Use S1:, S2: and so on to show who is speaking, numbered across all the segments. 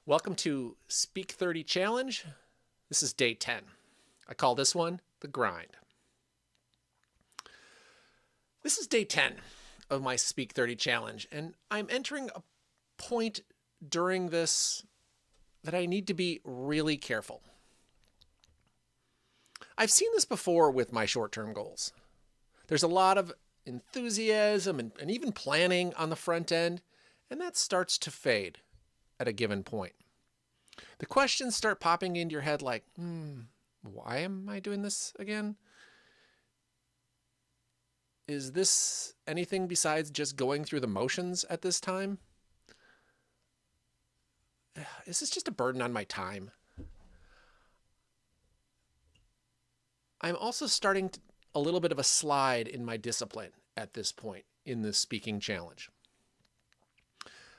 S1: Welcome to Speak 30 Challenge. This is day 10. I call this one the grind. This is day 10 of my Speak 30 Challenge, and I'm entering a point during this that I need to be really careful. I've seen this before with my short-term goals. There's a lot of enthusiasm and even planning on the front end, and that starts to fade at a given point. The questions start popping into your head like, why am I doing this again? Is this anything besides just going through the motions at this time? Is this just a burden on my time? I'm also starting a little bit of a slide in my discipline at this point in this speaking challenge.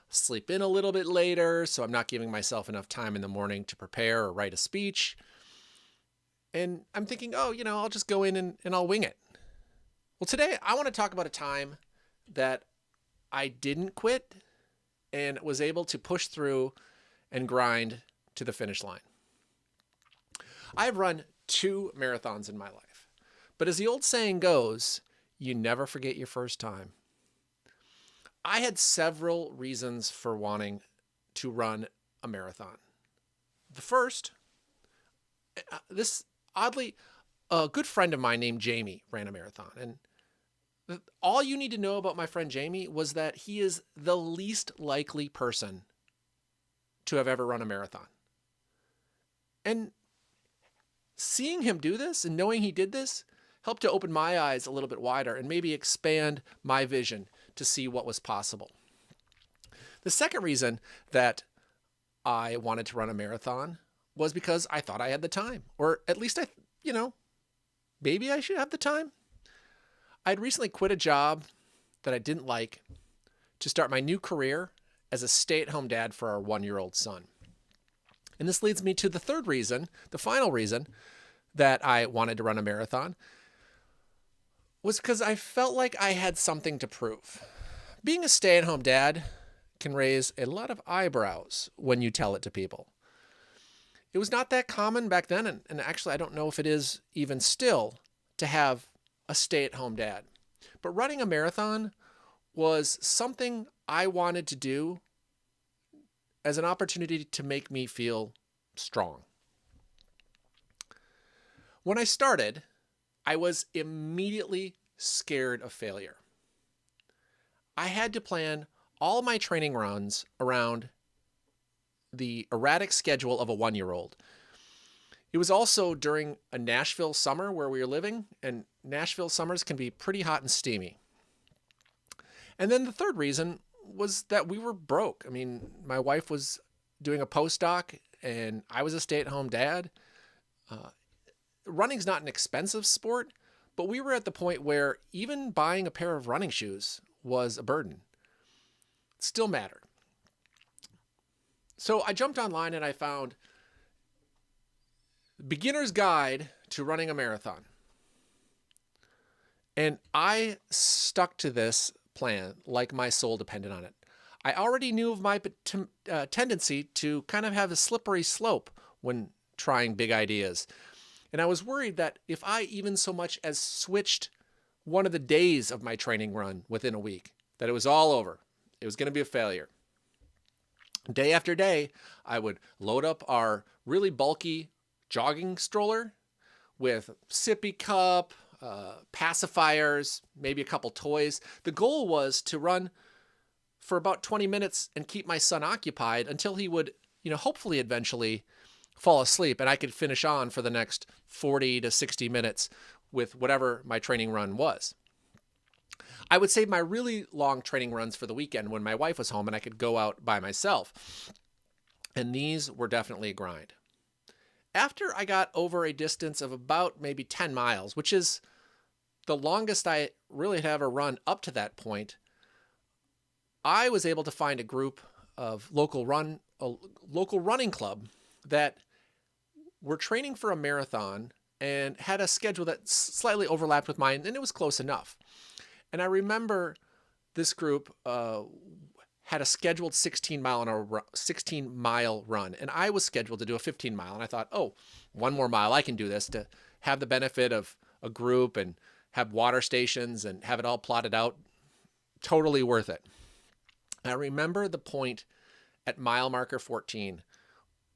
S1: Sleep in a little bit later, so I'm not giving myself enough time in the morning to prepare or write a speech. And I'm thinking, I'll just go in and I'll wing it. Well, today I want to talk about a time that I didn't quit and was able to push through and grind to the finish line. I've run 2 marathons in my life, but as the old saying goes, you never forget your first time. I had several reasons for wanting to run a marathon. The first, a good friend of mine named Jamie ran a marathon. And all you need to know about my friend Jamie was that he is the least likely person to have ever run a marathon. And seeing him do this and knowing he did this helped to open my eyes a little bit wider and maybe expand my vision to see what was possible. The second reason that I wanted to run a marathon was because I thought I had the time, or at least maybe I should have the time. I'd recently quit a job that I didn't like to start my new career as a stay-at-home dad for our 1-year-old son. And this leads me to the third reason, the final reason that I wanted to run a marathon, was because I felt like I had something to prove. Being a stay-at-home dad can raise a lot of eyebrows when you tell it to people. It was not that common back then, and actually I don't know if it is even still, to have a stay-at-home dad. But running a marathon was something I wanted to do as an opportunity to make me feel strong. When I started, I was immediately scared of failure. I had to plan all my training runs around the erratic schedule of a 1-year-old. It was also during a Nashville summer where we were living, and Nashville summers can be pretty hot and steamy. And then the third reason was that we were broke. I mean, my wife was doing a postdoc and I was a stay-at-home dad. Running's not an expensive sport, but we were at the point where even buying a pair of running shoes was a burden. It still mattered. So I jumped online and I found Beginner's Guide to Running a Marathon. And I stuck to this plan like my soul depended on it. I already knew of my tendency to kind of have a slippery slope when trying big ideas. And I was worried that if I even so much as switched one of the days of my training run within a week, that it was all over. It was going to be a failure. Day after day, I would load up our really bulky jogging stroller with sippy cup, pacifiers, maybe a couple toys. The goal was to run for about 20 minutes and keep my son occupied until he would, hopefully eventually fall asleep and I could finish on for the next 40 to 60 minutes with whatever my training run was. I would save my really long training runs for the weekend when my wife was home and I could go out by myself. And these were definitely a grind. After I got over a distance of about maybe 10 miles, which is the longest I really had ever run up to that point, I was able to find a group of local running club that were training for a marathon and had a schedule that slightly overlapped with mine, and it was close enough. And I remember this group had a scheduled 16-mile run, and I was scheduled to do a 15-mile. And I thought, oh, one more mile, I can do this, to have the benefit of a group and have water stations and have it all plotted out. Totally worth it. I remember the point at mile marker 14,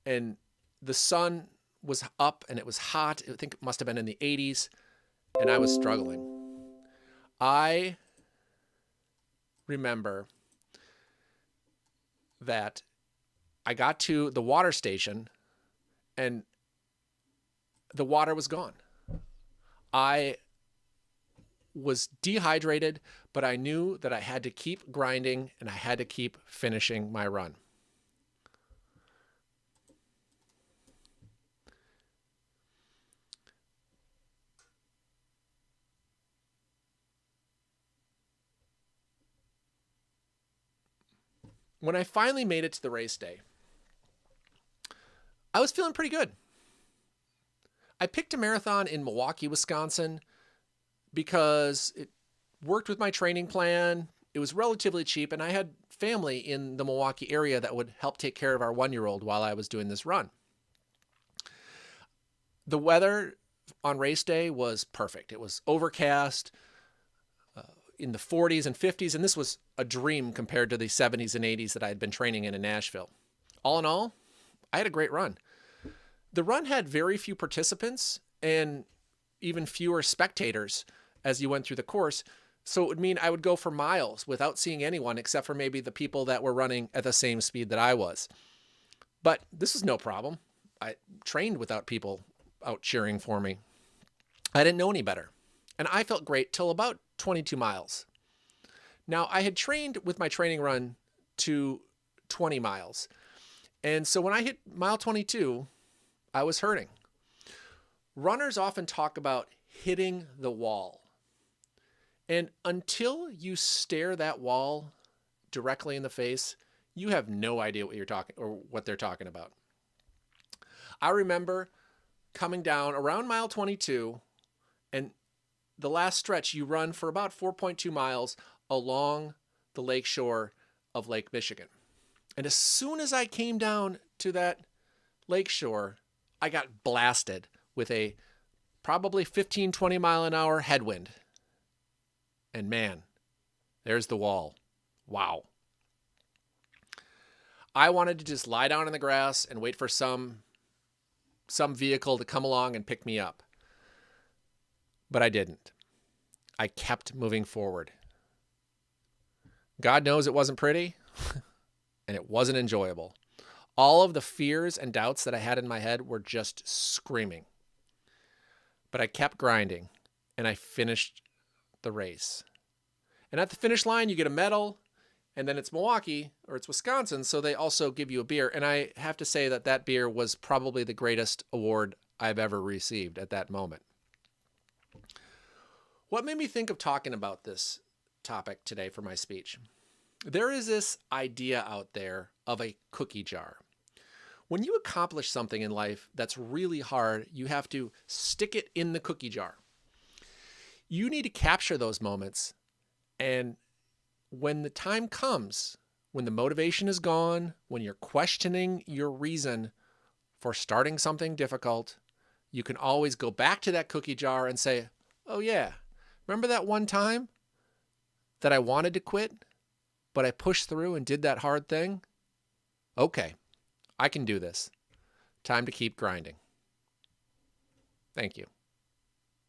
S1: and the sun was up and it was hot. I think it must have been in the 80s, and I was struggling. I remember that I got to the water station and the water was gone. I was dehydrated, but I knew that I had to keep grinding and I had to keep finishing my run. When I finally made it to the race day, I was feeling pretty good. I picked a marathon in Milwaukee, Wisconsin, because it worked with my training plan. It was relatively cheap, and I had family in the Milwaukee area that would help take care of our 1-year-old while I was doing this run. The weather on race day was perfect. It was overcast, in the 40s and 50s, and this was a dream compared to the 70s and 80s that I had been training in Nashville. All in all, I had a great run. The run had very few participants and even fewer spectators as you went through the course, so it would mean I would go for miles without seeing anyone except for maybe the people that were running at the same speed that I was. But this was no problem. I trained without people out cheering for me. I didn't know any better, and I felt great till about 22 miles. Now, I had trained with my training run to 20 miles. And so when I hit mile 22, I was hurting. Runners often talk about hitting the wall. And until you stare that wall directly in the face, you have no idea what they're talking about. I remember coming down around mile 22, and the last stretch, you run for about 4.2 miles along the lake shore of Lake Michigan. And as soon as I came down to that lake shore, I got blasted with a probably 15, 20 mile an hour headwind. And man, there's the wall. Wow. I wanted to just lie down in the grass and wait for some vehicle to come along and pick me up. But I didn't. I kept moving forward. God knows it wasn't pretty, and it wasn't enjoyable. All of the fears and doubts that I had in my head were just screaming. But I kept grinding, and I finished the race. And at the finish line, you get a medal, and then it's Milwaukee, or it's Wisconsin, so they also give you a beer. And I have to say that that beer was probably the greatest award I've ever received at that moment. What made me think of talking about this topic today for my speech? There is this idea out there of a cookie jar. When you accomplish something in life that's really hard, you have to stick it in the cookie jar. You need to capture those moments, and when the time comes, when the motivation is gone, when you're questioning your reason for starting something difficult, you can always go back to that cookie jar and say, oh yeah, remember that one time that I wanted to quit, but I pushed through and did that hard thing? Okay, I can do this. Time to keep grinding. Thank you.